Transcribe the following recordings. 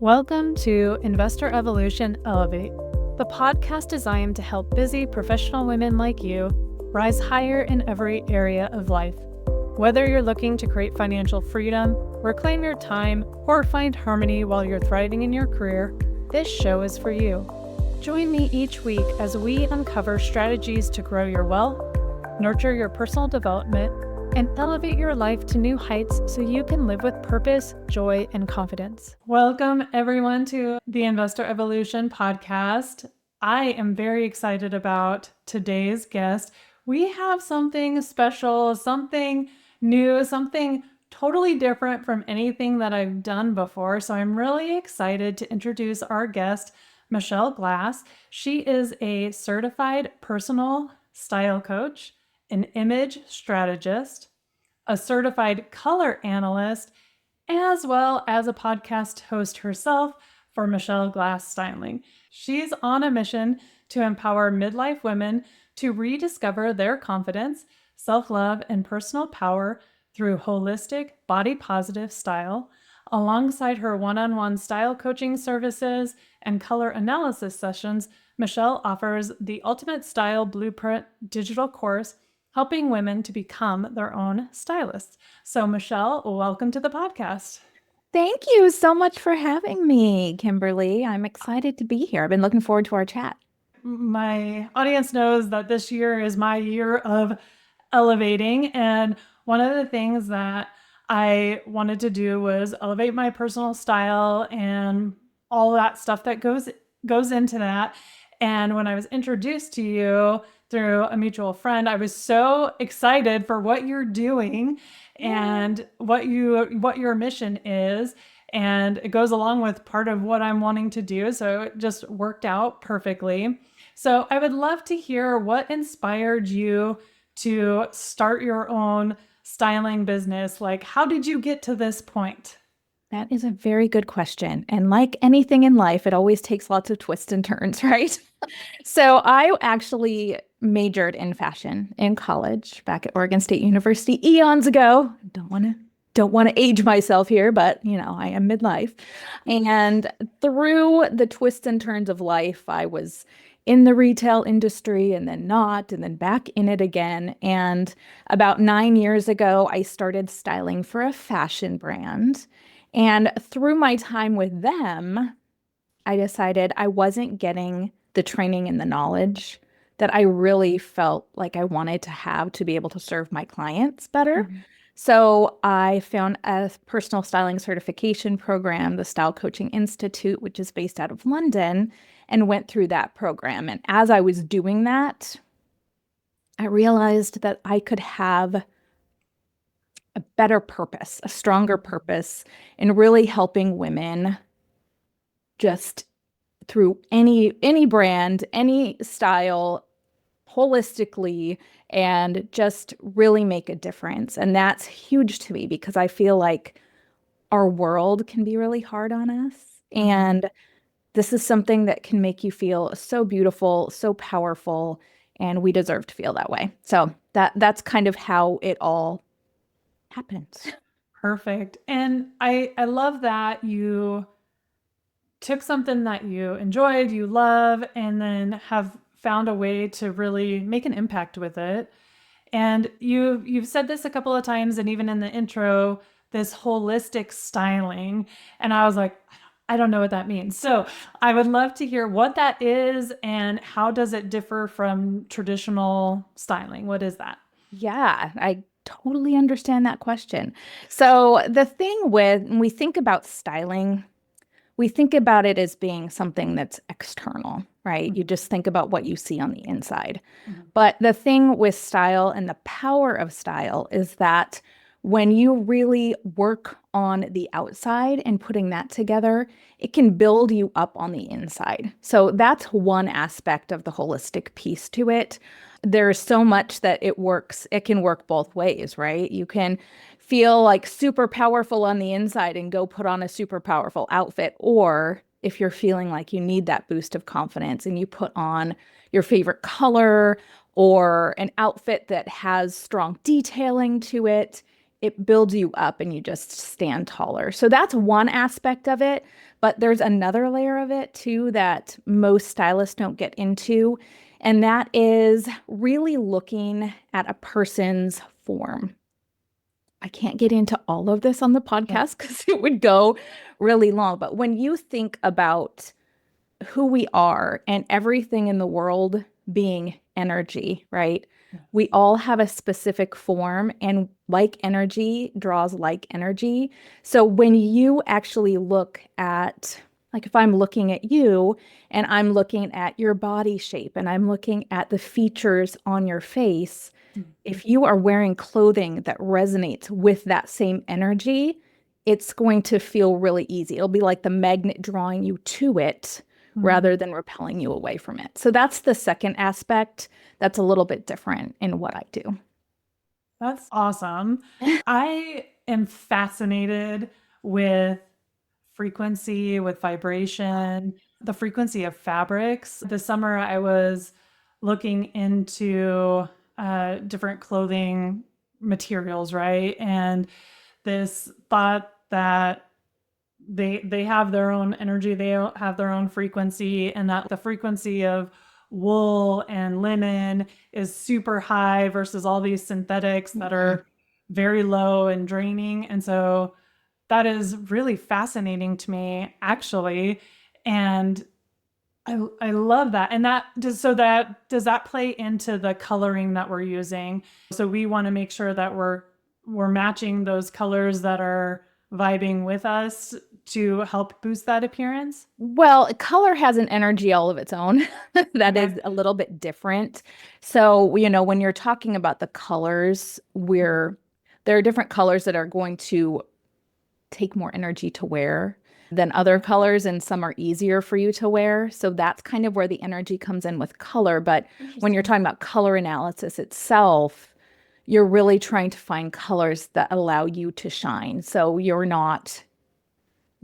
Welcome to Investor Evolution Elevate, the podcast designed to help busy professional women like you rise higher in every area of life. Whether you're looking to create financial freedom, reclaim your time, or find harmony while you're thriving in your career, this show is for you. Join me each week as we uncover strategies to grow your wealth, nurture your personal development, and elevate your life to new heights so you can live with purpose, joy, and confidence. Welcome, everyone, to the Investor Evolution podcast. I am very excited about today's guest. We have something special, something new, something totally different from anything that I've done before. So I'm really excited to introduce our guest, Michelle Glass. She is a certified personal style coach, an image strategist, a certified color analyst, as well as a podcast host herself for Michelle Glass Styling. She's on a mission to empower midlife women to rediscover their confidence, self-love, and personal power through holistic, body-positive style. Alongside her one-on-one style coaching services and color analysis sessions, Michelle offers the Ultimate Style Blueprint digital course, helping women to become their own stylists. So, Michelle, welcome to the podcast. Thank you so much for having me, Kimberly. I'm excited to be here. I've been looking forward to our chat. My audience knows that this year is my year of elevating. And one of the things that I wanted to do was elevate my personal style and all that stuff that goes into that. And when I was introduced to you through a mutual friend, I was so excited for what you're doing and what your mission is. And it goes along with part of what I'm wanting to do. So it just worked out perfectly. So I would love to hear what inspired you to start your own styling business. Like, how did you get to this point? That is a very good question. And like anything in life, it always takes lots of twists and turns, right? So I actually majored in fashion in college back at Oregon State University eons ago. Don't want to age myself here, but I am midlife. And through the twists and turns of life, I was in the retail industry and then not, and then back in it again. And about 9 years ago, I started styling for a fashion brand. And through my time with them, I decided I wasn't getting the training and the knowledge that I really felt like I wanted to have to be able to serve my clients better. Mm-hmm. So I found a personal styling certification program, the Style Coaching Institute, which is based out of London, and went through that program. And as I was doing that, I realized that I could have a better purpose, a stronger purpose in really helping women just through any brand, any style, holistically, and just really make a difference. And that's huge to me because I feel like our world can be really hard on us. And this is something that can make you feel so beautiful, so powerful, and we deserve to feel that way. So that's kind of how it all happens. Perfect. And I love that you took something that you enjoyed, you love, and then have found a way to really make an impact with it. And you've said this a couple of times, and even in the intro, this holistic styling. And I was like, I don't know what that means. So I would love to hear what that is and how does it differ from traditional styling? What is that? Yeah, I totally understand that question. So the thing when we think about styling, we think about it as being something that's external, right? Mm-hmm. You just think about what you see on the inside. Mm-hmm. But the thing with style and the power of style is that when you really work on the outside and putting that together, it can build you up on the inside. So that's one aspect of the holistic piece to it. There's so much that it can work both ways, right? You can feel like super powerful on the inside and go put on a super powerful outfit. Or if you're feeling like you need that boost of confidence and you put on your favorite color or an outfit that has strong detailing to it, it builds you up and you just stand taller. So that's one aspect of it. But there's another layer of it too that most stylists don't get into. And that is really looking at a person's form. I can't get into all of this on the Yeah. podcast because it would go really long. But when you think about who we are and everything in the world being energy, right? Yeah. We all have a specific form, and like energy draws like energy. So when you actually look at, like if I'm looking at you and I'm looking at your body shape and I'm looking at the features on your face, Mhm. if you are wearing clothing that resonates with that same energy, it's going to feel really easy. It'll be like the magnet drawing you to it Mhm. rather than repelling you away from it. So that's the second aspect that's a little bit different in what I do. That's awesome. I am fascinated with frequency, with vibration, the frequency of fabrics. This summer, I was looking into different clothing materials, right? And this thought that they have their own energy, they have their own frequency, and that the frequency of wool and linen is super high versus all these synthetics that Mhm. are very low and draining. And so that is really fascinating to me, actually. And I love that. And that does that play into the coloring that we're using? So we want to make sure that we're matching those colors that are vibing with us to help boost that appearance. Well, color has an energy all of its own that Okay. is a little bit different. So, when you're talking about the colors, there are different colors that are going to take more energy to wear than other Okay. colors, and some are easier for you to wear. So that's kind of where the energy comes in with color. But when you're Interesting. talking about color analysis itself, you're really trying to find colors that allow you to shine. So you're not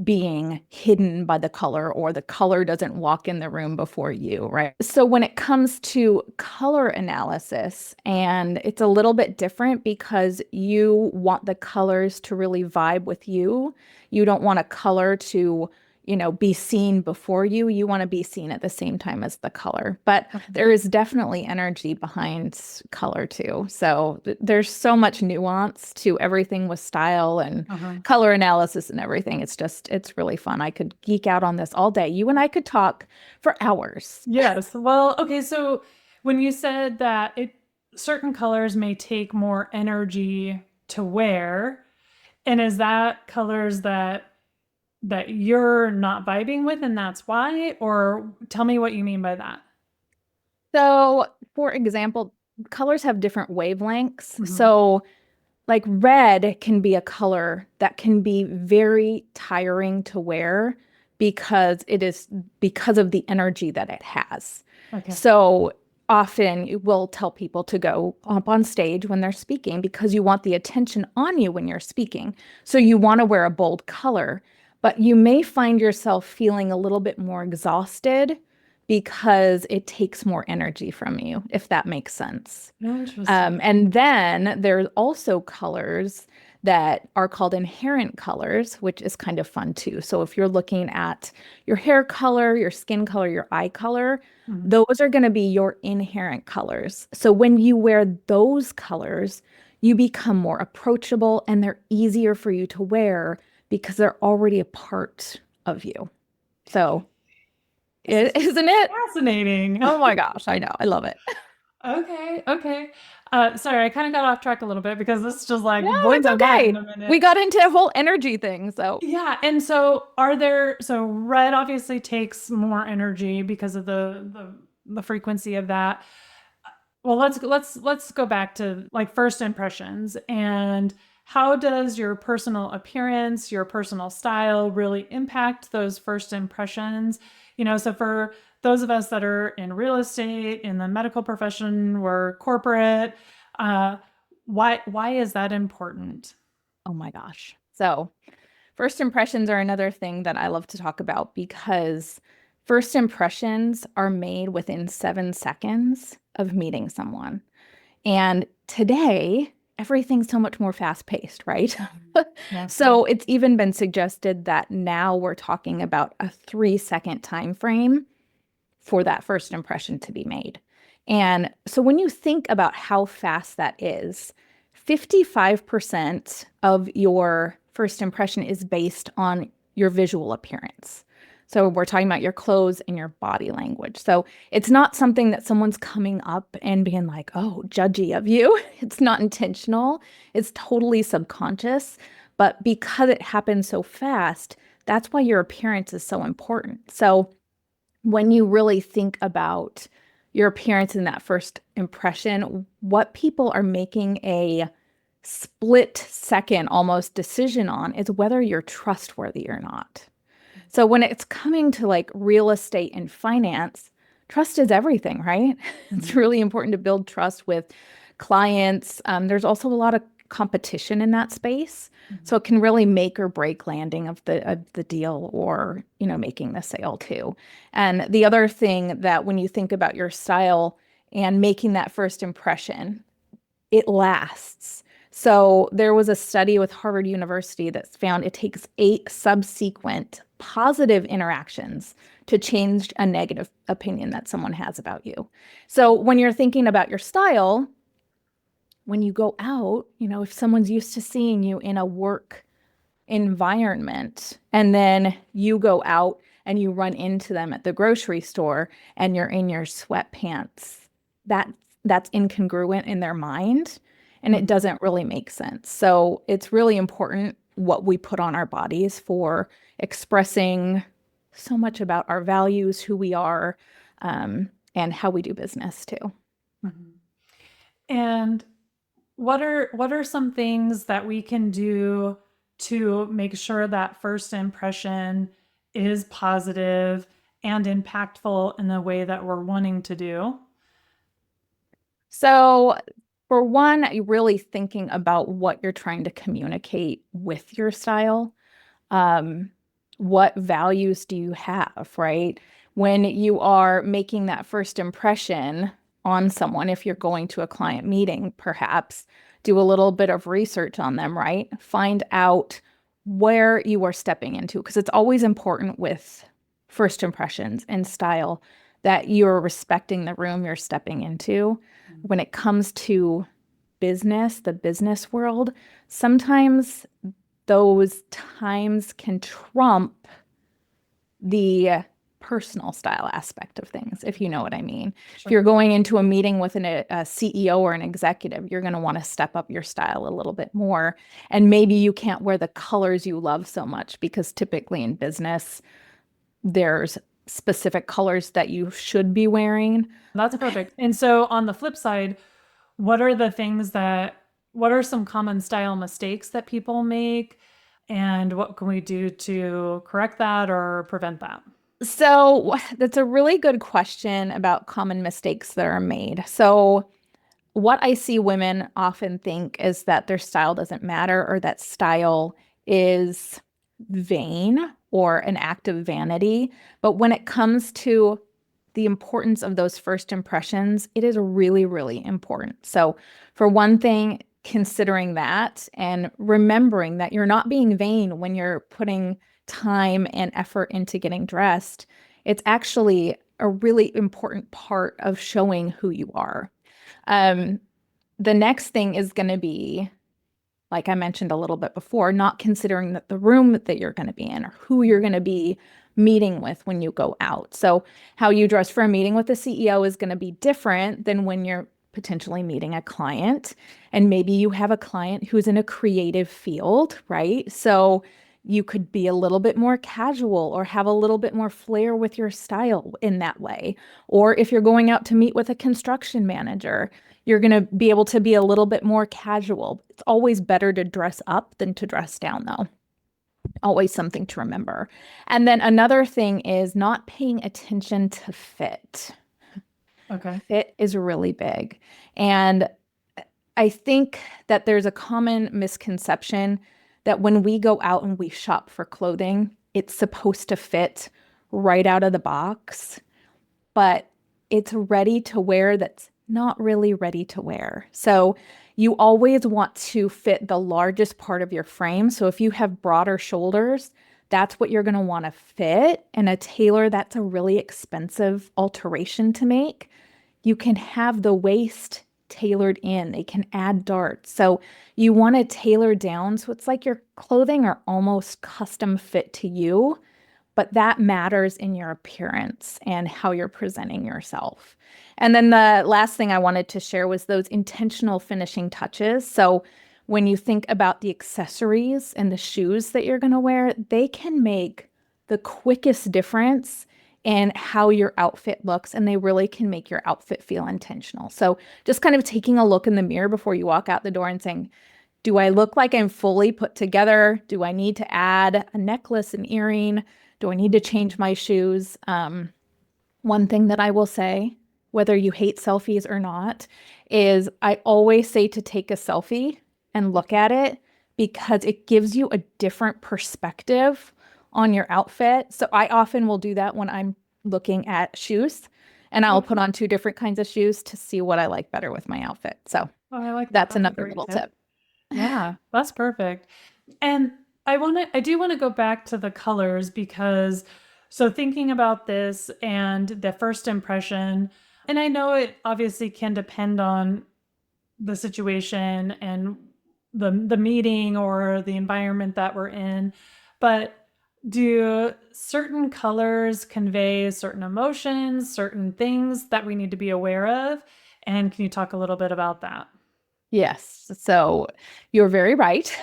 being hidden by the color, or the color doesn't walk in the room before you, right? So when it comes to color analysis, and it's a little bit different because you want the colors to really vibe with you. You don't want a color to, be seen before you. You want to be seen at the same time as the color. But Okay. there is definitely energy behind color too. So there's so much nuance to everything with style and Uh-huh. color analysis and everything. It's really fun. I could geek out on this all day. You and I could talk for hours. Yes. Well, okay, so when you said that it certain colors may take more energy to wear, and is that colors that you're not vibing with and that's why? Or tell me what you mean by that. So, for example, colors have different wavelengths. Mhm. So, like red can be a color that can be very tiring to wear because of the energy that it has. Okay. So often we'll tell people to go up on stage when they're speaking because you want the attention on you when you're speaking. So you want to wear a bold color, but you may find yourself feeling a little bit more exhausted because it takes more energy from you, if that makes sense. Interesting. And then there's also colors that are called inherent colors, which is kind of fun too. So if you're looking at your hair color, your skin color, your eye color, Mhm. those are going to be your inherent colors. So when you wear those colors, you become more approachable and they're easier for you to wear because they're already a part of you. So, This is isn't it? fascinating. Oh my gosh, I know. I love it. Okay, okay. Sorry, I kind of got off track a little bit because this just No, like blew it's my mind in okay. a minute. We got into a whole energy thing. So, Yeah, and so so red obviously takes more energy because of the frequency of that. Well, let's go back to like first impressions and how does your personal appearance, your personal style really impact those first impressions? So for those of us that are in real estate, in the medical profession, we're corporate, uh, why is that important? oh my gosh. So, first impressions are another thing that I love to talk about because first impressions are made within 7 seconds of meeting someone. And today, everything's so much more fast-paced, right? Yes. So it's even been suggested that now we're talking about a 3-second time frame for that first impression to be made. And so when you think about how fast that is, 55% of your first impression is based on your visual appearance. So we're talking about your clothes and your body language. So it's not something that someone's coming up and being like, oh, judgy of you. It's not intentional. It's totally subconscious. But because it happens so fast, that's why your appearance is so important. So when you really think about your appearance in that first impression, what people are making a split second almost decision on is whether you're trustworthy or not. So when it's coming to like real estate and finance, trust is everything, right? It's really important to build trust with clients. There's also a lot of competition in that space. So it can really make or break landing of the deal or, making the sale too. And the other thing that when you think about your style and making that first impression, it lasts. So there was a study with Harvard University that found it takes 8 subsequent positive interactions to change a negative opinion that someone has about you. So when you're thinking about your style, when you go out, if someone's used to seeing you in a work environment and then you go out and you run into them at the grocery store and you're in your sweatpants, that's incongruent in their mind and it doesn't really make sense. So it's really important what we put on our bodies for expressing so much about our values, who we are, and how we do business too. And what are some things that we can do to make sure that first impression is positive and impactful in the way that we're wanting to do? So for one, really thinking about what you're trying to communicate with your style. What values do you have, right? When you are making that first impression on someone, if you're going to a client meeting, perhaps do a little bit of research on them, right? Find out where you are stepping into, because it's always important with first impressions and style that you're respecting the room you're stepping into. When it comes to business, the business world, sometimes those times can trump the personal style aspect of things, if you know what I mean. Sure. If you're going into a meeting with a CEO or an executive, you're going to want to step up your style a little bit more. And maybe you can't wear the colors you love so much because typically in business, there's specific colors that you should be wearing. That's perfect. And so on the flip side, what are some common style mistakes that people make? And what can we do to correct that or prevent that? So that's a really good question about common mistakes that are made. So what I see women often think is that their style doesn't matter or that style is vain or an act of vanity. But when it comes to the importance of those first impressions, it is really, really important. So for one thing, considering that and remembering that you're not being vain when you're putting time and effort into getting dressed, it's actually a really important part of showing who you are. The next thing is going to be, like I mentioned a little bit before, not considering that the room that you're going to be in or who you're going to be meeting with when you go out. So how you dress for a meeting with a CEO is going to be different than when you're potentially meeting a client. And maybe you have a client who's in a creative field, right? So you could be a little bit more casual or have a little bit more flair with your style in that way. Or if you're going out to meet with a construction manager, you're going to be able to be a little bit more casual. It's always better to dress up than to dress down, though. Always something to remember. And then another thing is not paying attention to fit. Okay. Fit is really big. And I think that there's a common misconception that when we go out and we shop for clothing, it's supposed to fit right out of the box, but it's ready to wear that's not really ready to wear. So you always want to fit the largest part of your frame. So if you have broader shoulders, that's what you're going to want to fit. And a tailor, that's a really expensive alteration to make. You can have the waist tailored in, they can add darts. So you want to tailor down. So it's like your clothing are almost custom fit to you, but that matters in your appearance and how you're presenting yourself. And then the last thing I wanted to share was those intentional finishing touches. So when you think about the accessories and the shoes that you're going to wear, they can make the quickest difference in how your outfit looks, and they really can make your outfit feel intentional. So just kind of taking a look in the mirror before you walk out the door and saying, do I look like I'm fully put together? Do I need to add a necklace, an earring? Do I need to change my shoes? One thing that I will say, whether you hate selfies or not, is I always say to take a selfie and look at it because it gives you a different perspective on your outfit. So I often will do that when I'm looking at shoes, and I'll put on two different kinds of shoes to see what I like better with my outfit. So I like that. that's That's a another great little tip. Yeah, that's perfect. And I do want to go back to the colors because so thinking about this and the first impression, and I know it obviously can depend on the situation and the meeting or the environment that we're in, but do certain colors convey certain emotions, certain things that we need to be aware of? And can you talk a little bit about that? Yes. So you're very right.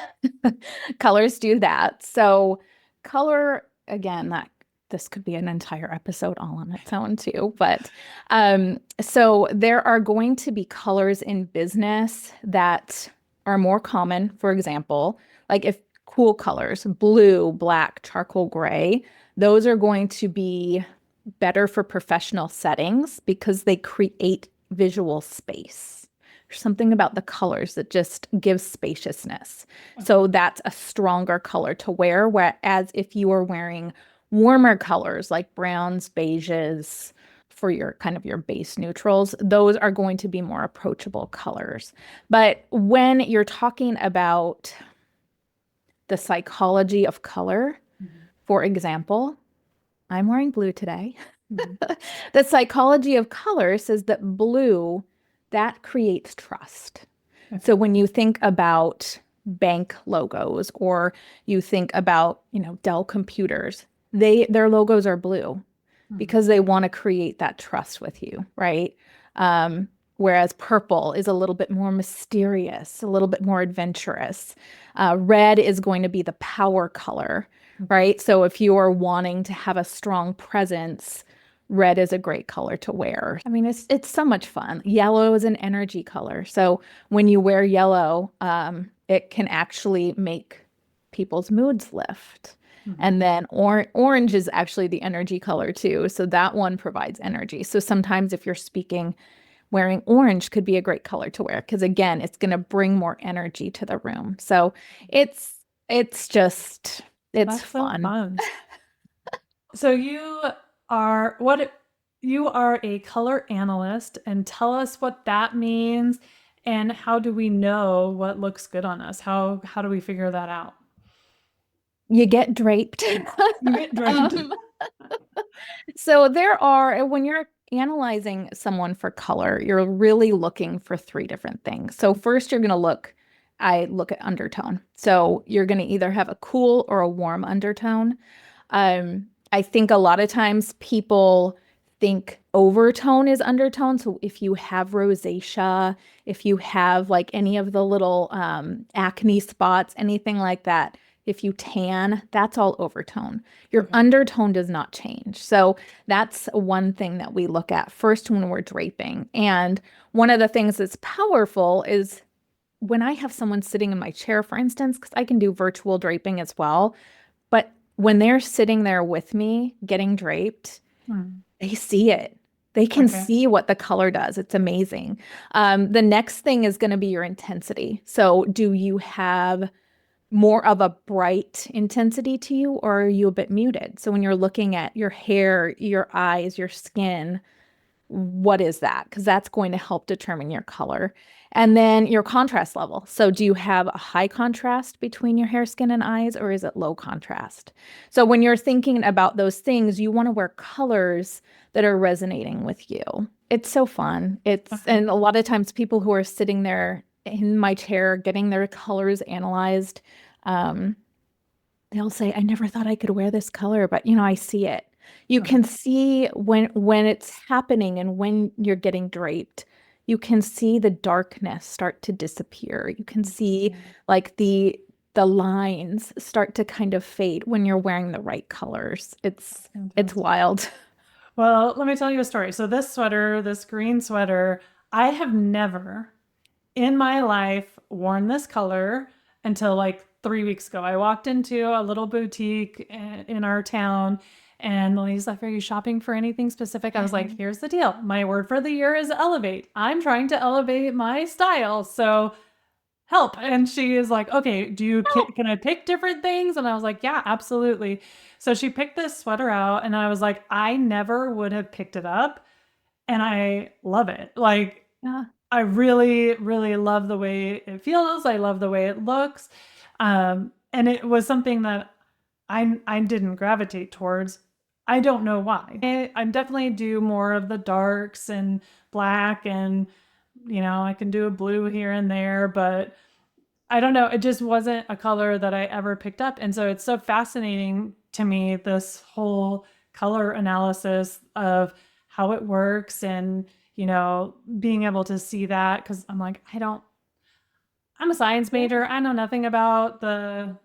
Colors do that. So color, again, that this could be an entire episode all on its own too. But so there are going to be colors in business that are more common. For example, like if cool colors, blue, black, charcoal gray, those are going to be better for professional settings because they create visual space. There's something about the colors that just gives spaciousness. So that's a stronger color to wear. Whereas if you are wearing warmer colors like browns, beiges, for your kind of your base neutrals, those are going to be more approachable colors. But when you're talking about the psychology of color, for example, I'm wearing blue today. The psychology of color says that blue, that creates trust. So when you think about bank logos or you think about, Dell computers, their logos are blue because they want to create that trust with you, right? Whereas purple is a little bit more mysterious, a little bit more adventurous. Red is going to be the power color, right? So if you are wanting to have a strong presence, red is a great color to wear. I mean, it's so much fun. Yellow is an energy color. So when you wear yellow, it can actually make people's moods lift. And then orange is actually the energy color too. So that one provides energy. So sometimes if you're speaking, wearing orange could be a great color to wear because again, it's going to bring more energy to the room. So it's just, it's That's fun. So fun. So you are a color analyst, and tell us what that means and how do we know what looks good on us? How do we figure that out? You get draped. You get draped. So when you're analyzing someone for color, you're really looking for three different things. So first I look at undertone. So you're going to either have a cool or a warm undertone. I think a lot of times people think overtone is undertone. So if you have rosacea, if you have like any of the little acne spots, anything like that, if you tan, that's all overtone. Your undertone does not change. So that's one thing that we look at first when we're draping. And one of the things that's powerful is when I have someone sitting in my chair, for instance, because I can do virtual draping as well. But when they're sitting there with me getting draped, they see it. They can see what the color does. It's amazing. The next thing is going to be your intensity. So do you have more of a bright intensity to you, or are you a bit muted? So when you're looking at your hair, your eyes, your skin, what is that? Because that's going to help determine your color. And then your contrast level. So do you have a high contrast between your hair, skin, and eyes, or is it low contrast? So when you're thinking about those things, you want to wear colors that are resonating with you. It's so fun. And a lot of times people who are sitting there in my chair getting their colors analyzed, they'll say, I never thought I could wear this color, but I see it. You can see when it's happening and when you're getting draped, you can see the darkness start to disappear. You can see like the lines start to kind of fade when you're wearing the right colors. It's wild. Well, let me tell you a story. So this sweater, this green sweater, I have never in my life worn this color until like 3 weeks ago. I walked into a little boutique in our town and Louise like, are you shopping for anything specific? I was like, here's the deal. My word for the year is elevate. I'm trying to elevate my style. So help. And she is like, okay, can I pick different things? And I was like, yeah, absolutely. So she picked this sweater out and I was like, I never would have picked it up. And I love it. Like, Yeah. I really, really love the way it feels. I love the way it looks. And it was something that I didn't gravitate towards. I don't know why. I definitely do more of the darks and black and, I can do a blue here and there, but I don't know. It just wasn't a color that I ever picked up. And so it's so fascinating to me, this whole color analysis of how it works and, being able to see that. Cause I'm like, I'm a science major. I know nothing about the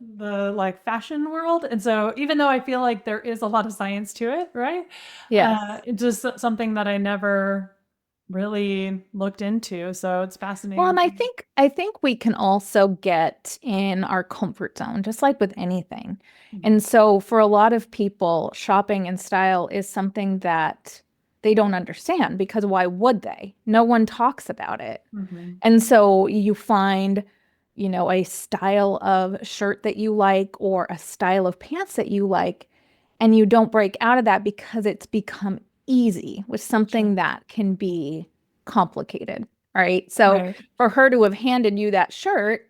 like fashion world. And so even though I feel like there is a lot of science to it, right? Yes. It's just something that I never really looked into. So it's fascinating. Well, and I think we can also get in our comfort zone, just like with anything. And so for a lot of people, shopping and style is something that they don't understand because why would they? No one talks about it. And so you find, a style of shirt that you like or a style of pants that you like, and you don't break out of that because it's become easy with something that can be complicated, right? So for her to have handed you that shirt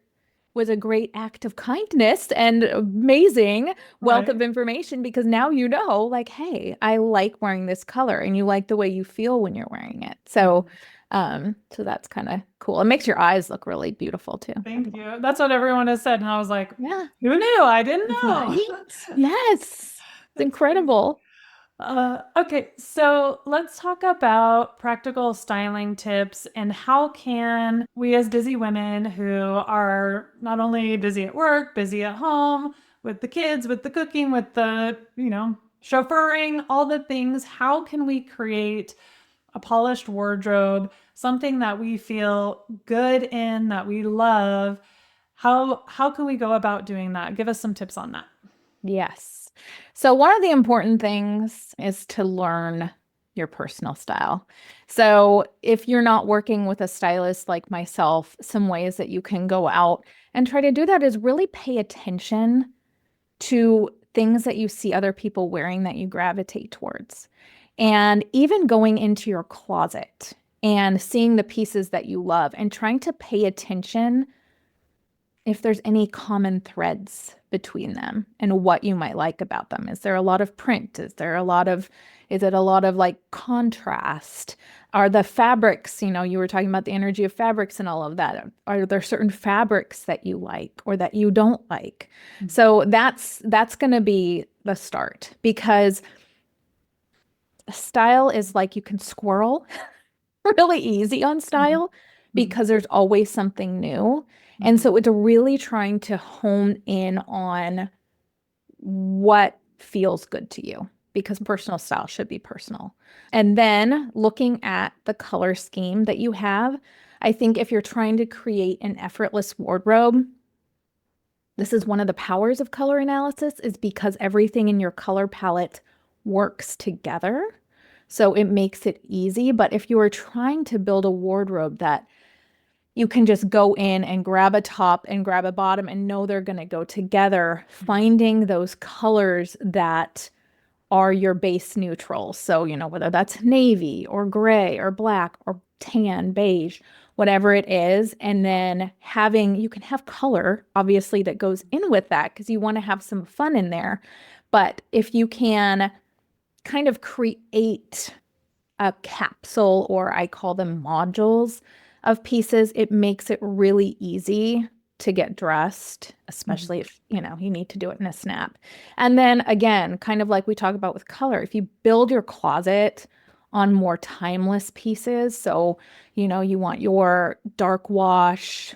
was a great act of kindness and amazing wealth of information because now like, hey, I like wearing this color and you like the way you feel when you're wearing it. So so that's kind of cool. It makes your eyes look really beautiful too. Thank you. That's what everyone has said. And I was like, Yeah. who knew? I didn't know. Right? Yes. It's incredible. Okay, so let's talk about practical styling tips and how can we as busy women who are not only busy at work, busy at home, with the kids, with the cooking, with the, chauffeuring, all the things, how can we create a polished wardrobe, something that we feel good in, that we love? How can we go about doing that? Give us some tips on that. Yes. So one of the important things is to learn your personal style. So if you're not working with a stylist like myself, some ways that you can go out and try to do that is really pay attention to things that you see other people wearing that you gravitate towards. And even going into your closet and seeing the pieces that you love and trying to pay attention if there's any common threads between them and what you might like about them. Is there a lot of print? Is it a lot of like contrast? Are the fabrics, you were talking about the energy of fabrics and all of that. Are there certain fabrics that you like or that you don't like? So that's going to be the start because style is like you can squirrel really easy on style because there's always something new. And so it's really trying to hone in on what feels good to you because personal style should be personal. And then looking at the color scheme that you have, I think if you're trying to create an effortless wardrobe, this is one of the powers of color analysis is because everything in your color palette works together. So it makes it easy. But if you are trying to build a wardrobe that you can just go in and grab a top and grab a bottom and know they're going to go together, finding those colors that are your base neutrals. So, whether that's navy or gray or black or tan, beige, whatever it is. And then you can have color, obviously, that goes in with that because you want to have some fun in there. But if you can kind of create a capsule, or I call them modules of pieces, it makes it really easy to get dressed, especially if, you need to do it in a snap. And then again, kind of like we talk about with color, if you build your closet on more timeless pieces, so, you want your dark wash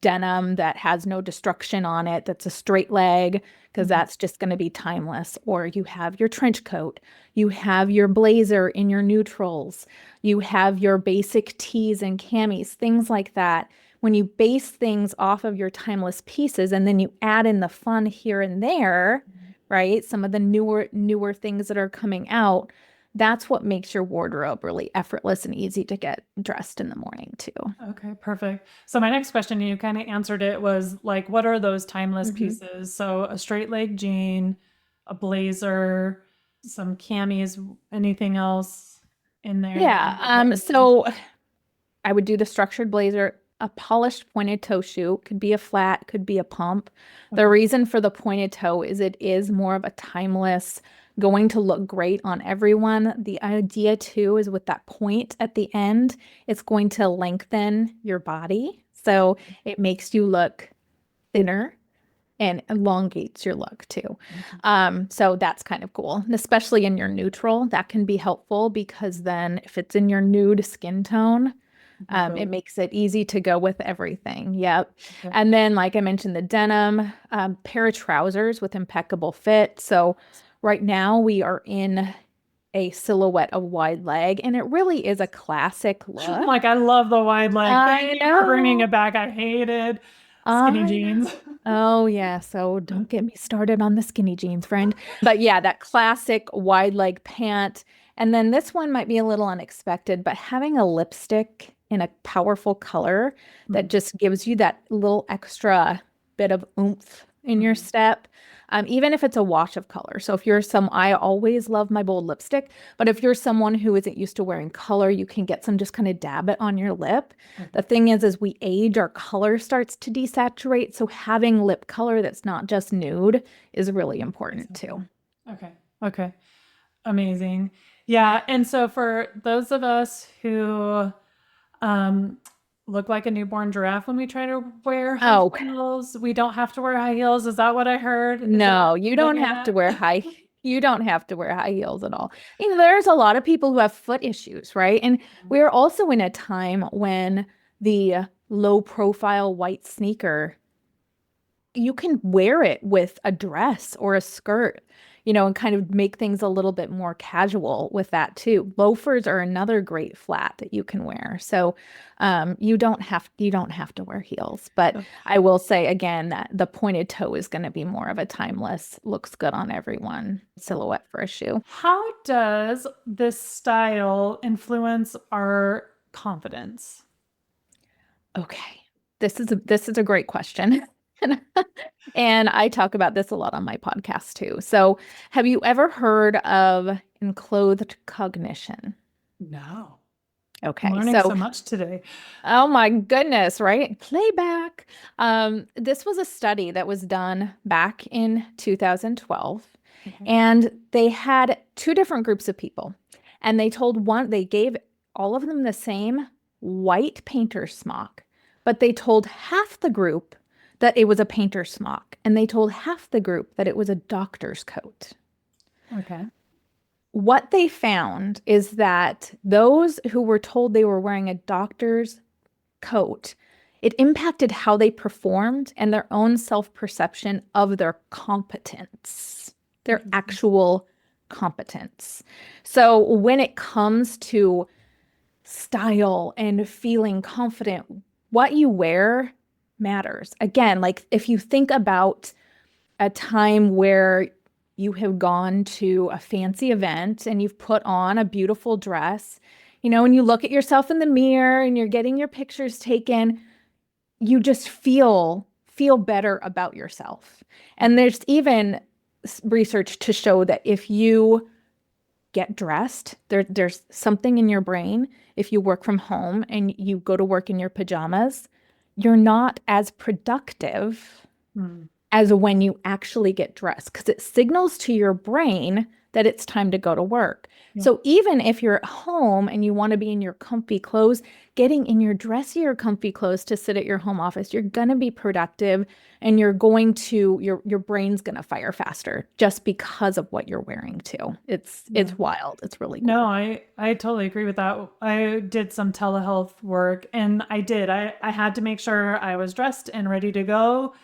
denim that has no destruction on it, that's a straight leg, because that's just going to be timeless. Or you have your trench coat, you have your blazer in your neutrals, you have your basic tees and camis, things like that. When you base things off of your timeless pieces and then you add in the fun here and there, right? Some of the newer things that are coming out, that's what makes your wardrobe really effortless and easy to get dressed in the morning too. Okay, perfect. So my next question, you kind of answered it, was like, what are those timeless pieces? So a straight leg jean, a blazer, some camis, anything else in there? Yeah. So I would do the structured blazer, a polished pointed toe shoe, could be a flat, could be a pump. The reason for the pointed toe is it is more of a timeless, going to look great on everyone. The idea too is with that point at the end, it's going to lengthen your body. So it makes you look thinner and elongates your look too. So that's kind of cool. And especially in your neutral, that can be helpful because then if it's in your nude skin tone, it makes it easy to go with everything. Yep. Okay. And then, like I mentioned, the denim, pair of trousers with impeccable fit. So right now we are in a silhouette of wide leg, and it really is a classic look. Like, I love the wide leg. Thank you for bringing it back. I hated skinny jeans. Oh yeah. So don't get me started on the skinny jeans, friend. But yeah, that classic wide leg pant. And then this one might be a little unexpected, but having a lipstick in a powerful color that just gives you that little extra bit of oomph in your step, even if it's a wash of color. So if you're I always love my bold lipstick, but if you're someone who isn't used to wearing color, you can get some, just kind of dab it on your lip. The thing is, as we age, our color starts to desaturate. So having lip color that's not just nude is really important too. Okay. Amazing. Yeah. And so for those of us who look like a newborn giraffe when we try to wear high heels, we don't have to wear high heels. Is that what I heard? No, you don't have to wear you don't have to wear high heels at all. There's a lot of people who have foot issues, right? And we're also in a time when the low profile white sneaker, you can wear it with a dress or a skirt, and kind of make things a little bit more casual with that too. Loafers are another great flat that you can wear. So you don't have to wear heels. But I will say again that the pointed toe is going to be more of a timeless, looks good on everyone silhouette for a shoe. How does this style influence our confidence? Okay. This is a great question. And I talk about this a lot on my podcast too. So have you ever heard of enclothed cognition? No. Okay. I'm learning so much today. Oh my goodness, right? Playback. This was a study that was done back in 2012. And they had two different groups of people. And they gave all of them the same white painter's smock, but they told half the group that it was a painter's smock, and they told half the group that it was a doctor's coat. Okay. What they found is that those who were told they were wearing a doctor's coat, it impacted how they performed and their own self-perception of their competence, their actual competence. So when it comes to style and feeling confident, what you wear matters. Again, like if you think about a time where you have gone to a fancy event and you've put on a beautiful dress, and you look at yourself in the mirror and you're getting your pictures taken, you just feel better about yourself. And there's even research to show that if you get dressed, there's something in your brain. If you work from home and you go to work in your pajamas, you're not as productive Mm. as when you actually get dressed because it signals to your brain that it's time to go to work. Yeah. So even if you're at home and you want to be in your comfy clothes, getting in your dressier comfy clothes to sit at your home office, you're going to be productive and your brain's going to fire faster just because of what you're wearing too. It's wild. It's really cool. No, I totally agree with that. I did some telehealth work and I had to make sure I was dressed and ready to go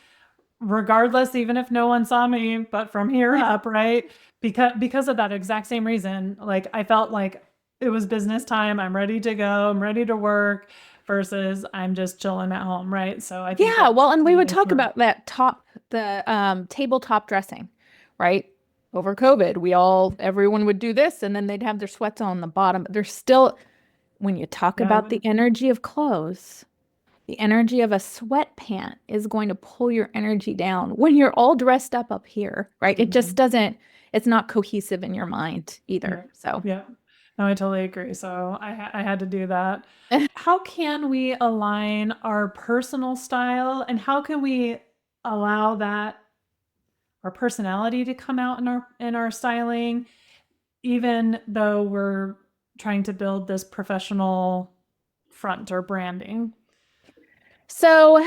regardless, even if no one saw me, but from here up, right? Because of that exact same reason, like I felt like it was business time. I'm ready to go. I'm ready to work versus I'm just chilling at home, right? So I think Yeah, that well, and we would really talk smart. about the tabletop dressing, right? Over COVID, everyone would do this and then they'd have their sweats on the bottom. But there's still, when you talk Yeah, about the energy of clothes, the energy of a sweat pant is going to pull your energy down when you're all dressed up here, right? It just doesn't, it's not cohesive in your mind yeah, either. So, yeah. No, I totally agree. So I had to do that. How can we align our personal style and how can we allow that our personality to come out in our styling, even though we're trying to build this professional front or branding? so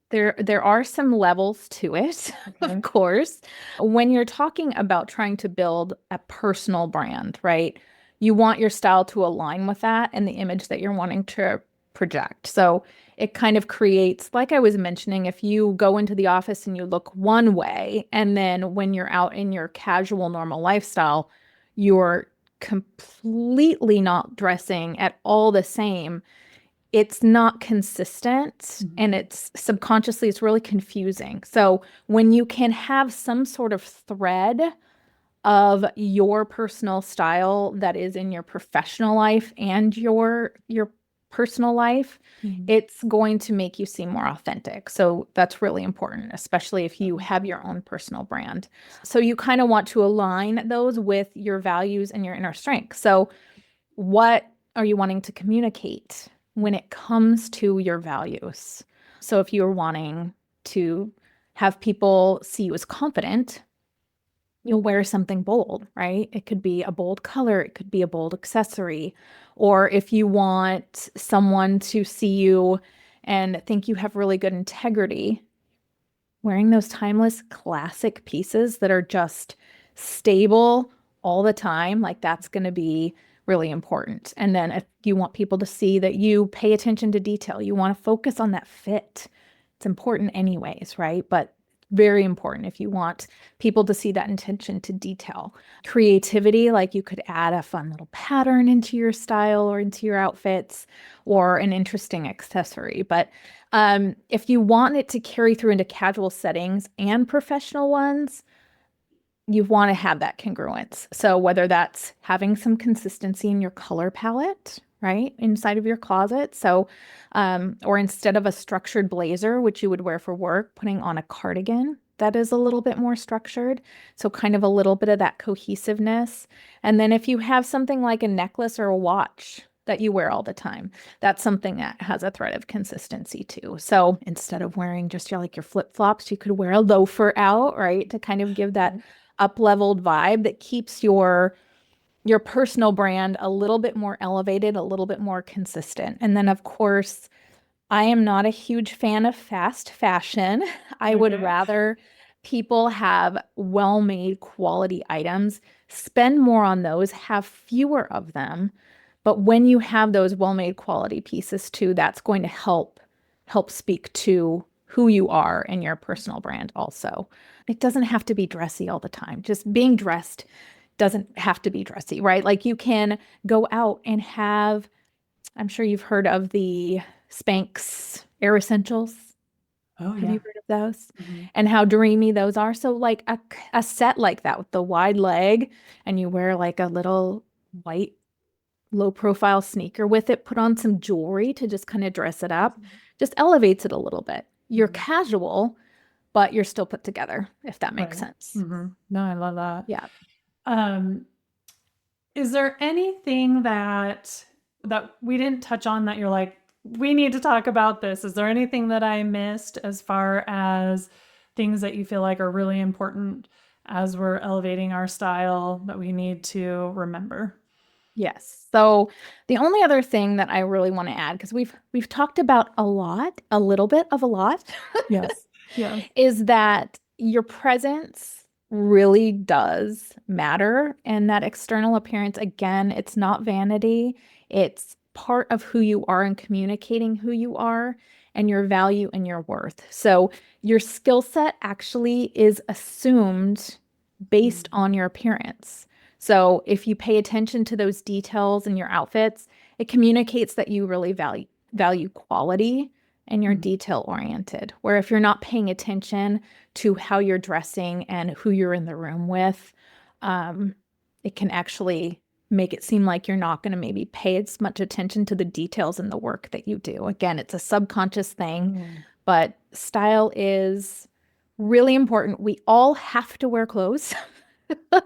there are some levels to it, of Okay. course. When you're talking about trying to build a personal brand, right? You want your style to align with that and the image that you're wanting to project. So it kind of creates, like I was mentioning, if you go into the office and you look one way, and then when you're out in your casual, normal lifestyle, you're completely not dressing at all the same, it's not consistent and Mhm. it's subconsciously it's really confusing. So when you can have some sort of thread of your personal style that is in your professional life and your personal life, Mhm. it's going to make you seem more authentic. So that's really important, especially if you have your own personal brand. So you kind of want to align those with your values and your inner strength. So what are you wanting to communicate when it comes to your values? So if you're wanting to have people see you as confident, you'll wear something bold, right? It could be a bold color, it could be a bold accessory. Or if you want someone to see you and think you have really good integrity, wearing those timeless classic pieces that are just stable all the time, like that's going to be really important. And then if you want people to see that you pay attention to detail, you want to focus on that fit. It's important anyways, right? But very important if you want people to see that attention to detail. Creativity, like you could add a fun little pattern into your style or into your outfits or an interesting accessory. But if you want it to carry through into casual settings and professional ones, you want to have that congruence. So whether that's having some consistency in your color palette, right, inside of your closet. So, or instead of a structured blazer, which you would wear for work, putting on a cardigan that is a little bit more structured. So kind of a little bit of that cohesiveness. And then if you have something like a necklace or a watch that you wear all the time, that's something that has a thread of consistency too. So instead of wearing just your flip-flops, you could wear a loafer out, right, to kind of give that up-leveled vibe that keeps your personal brand a little bit more elevated, a little bit more consistent. And then of course, I am not a huge fan of fast fashion. I would Okay. rather people have well-made quality items, spend more on those, have fewer of them. But when you have those well-made quality pieces too, that's going to help speak to who you are and your personal brand also. It doesn't have to be dressy all the time. Just being dressed doesn't have to be dressy, right? Like you can go out and have, I'm sure you've heard of the Spanx Air Essentials. Oh Have you yeah. heard of those? Mhm. And how dreamy those are. So like a set like that with the wide leg and you wear like a little white low profile sneaker with it, put on some jewelry to just kind of dress it up, just elevates it a little bit. You're Mhm. casual, but you're still put together, if that makes Right. sense. No, I love that. Yeah. Um, is there anything that we didn't touch on that you're like, we need to talk about this? Is there anything that I missed as far as things that you feel like are really important as we're elevating our style that we need to remember? Yes. So the only other thing that I really want to add, because we've talked about a little bit of a lot, Yes. Yes. is that your presence really does matter. And that external appearance, again, it's not vanity. It's part of who you are and communicating who you are and your value and your worth. So your skill set actually is assumed based on your appearance. So if you pay attention to those details in your outfits, it communicates that you really value quality and you're detail oriented. Where if you're not paying attention to how you're dressing and who you're in the room with, it can actually make it seem like you're not going to maybe pay as much attention to the details in the work that you do. Again, it's a subconscious thing, but style is really important. We all have to wear clothes.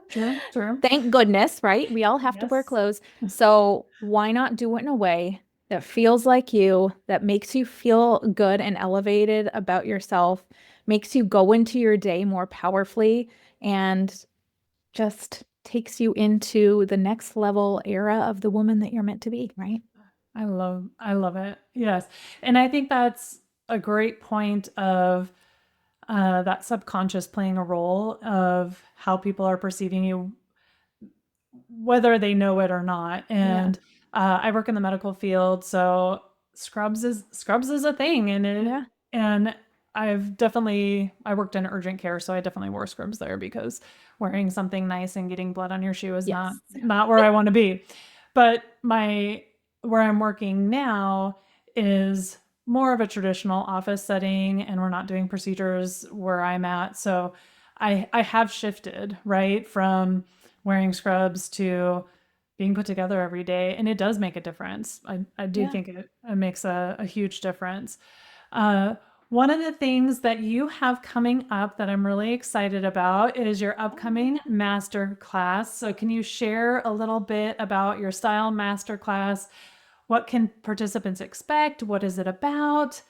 True. True. Thank goodness, right? We all have to wear Yes. clothes. So why not do it in a way that feels like you, that makes you feel good and elevated about yourself, makes you go into your day more powerfully, and just takes you into the next level era of the woman that you're meant to be, right? I love it. Yes. And I think that's a great point of that subconscious playing a role of how people are perceiving you, whether they know it or not. Yeah. And I work in the medical field, so scrubs is a thing, Yeah. and I worked in urgent care, so I definitely wore scrubs there because wearing something nice and getting blood on your shoe is not Yes. not where I want to be. But my where I'm working now is more of a traditional office setting, and we're not doing procedures where I'm at. So I have shifted, right, from wearing scrubs to being put together every day, and it does make a difference. I do Yeah. think it makes a huge difference. Uh, One of the things that you have coming up that I'm really excited about is your upcoming master class. So, can you share a little bit about your style master class? What can participants expect? What is it about?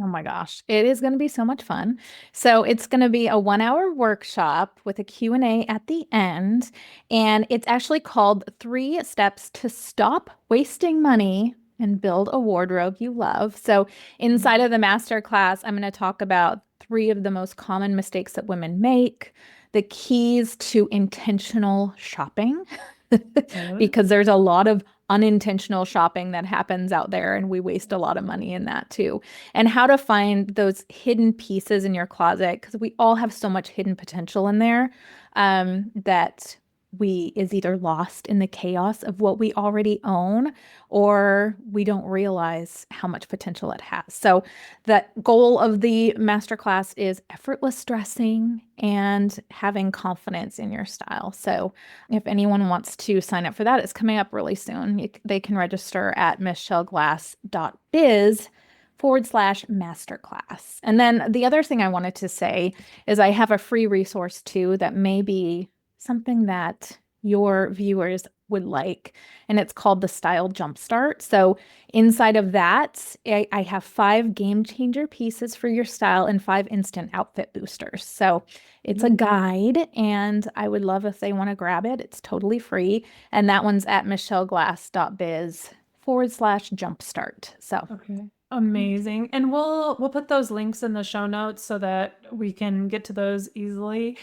Oh my gosh, it is going to be so much fun. So it's going to be a 1 hour workshop with a Q&A at the end. And it's actually called 3 Steps to Stop Wasting Money and Build a Wardrobe You Love. So inside of the master class, I'm going to talk about 3 of the most common mistakes that women make, the keys to intentional shopping, Good. because there's a lot of unintentional shopping that happens out there, and we waste a lot of money in that too, and how to find those hidden pieces in your closet, because we all have so much hidden potential in there, that we is either lost in the chaos of what we already own, or we don't realize how much potential it has. So the goal of the masterclass is effortless dressing and having confidence in your style. So if anyone wants to sign up for that, it's coming up really soon. They can register at michelleglass.biz/masterclass. And then the other thing I wanted to say is I have a free resource too that may be something that your viewers would like, and it's called the Style Jumpstart. So inside of that, I have 5 game changer pieces for your style and 5 instant outfit boosters. So it's a guide, and I would love if they want to grab it. It's totally free. And that one's at michelleglass.biz/jumpstart. So Okay. Amazing. And we'll put those links in the show notes so that we can get to those easily.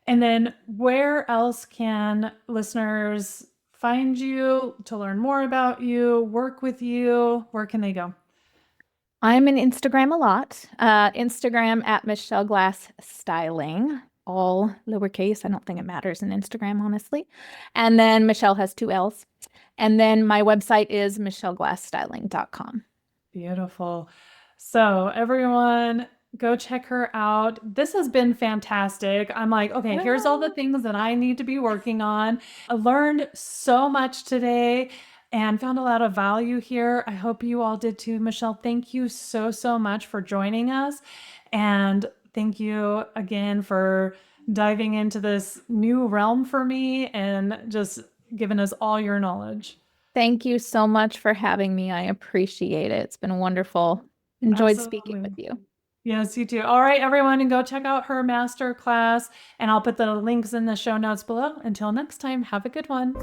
And then where else can listeners find you to learn more about you, work with you? Where can they go? I'm in Instagram a lot. Instagram at Michelle Glass Styling, all lowercase. I don't think it matters in Instagram, honestly. And then Michelle has 2 L's. And then my website is michelleglassstyling.com. Beautiful. So, everyone, go check her out. This has been fantastic. I'm like, okay, here's all the things that I need to be working on. I learned so much today and found a lot of value here. I hope you all did too. Michelle, thank you so, so much for joining us. And Thank you again for diving into this new realm for me and just giving us all your knowledge. Thank you so much for having me. I appreciate it. It's been wonderful. Enjoyed speaking with Absolutely. you. Yes, you too. All right, everyone, and go check out her master class. And I'll put the links in the show notes below. Until next time, have a good one.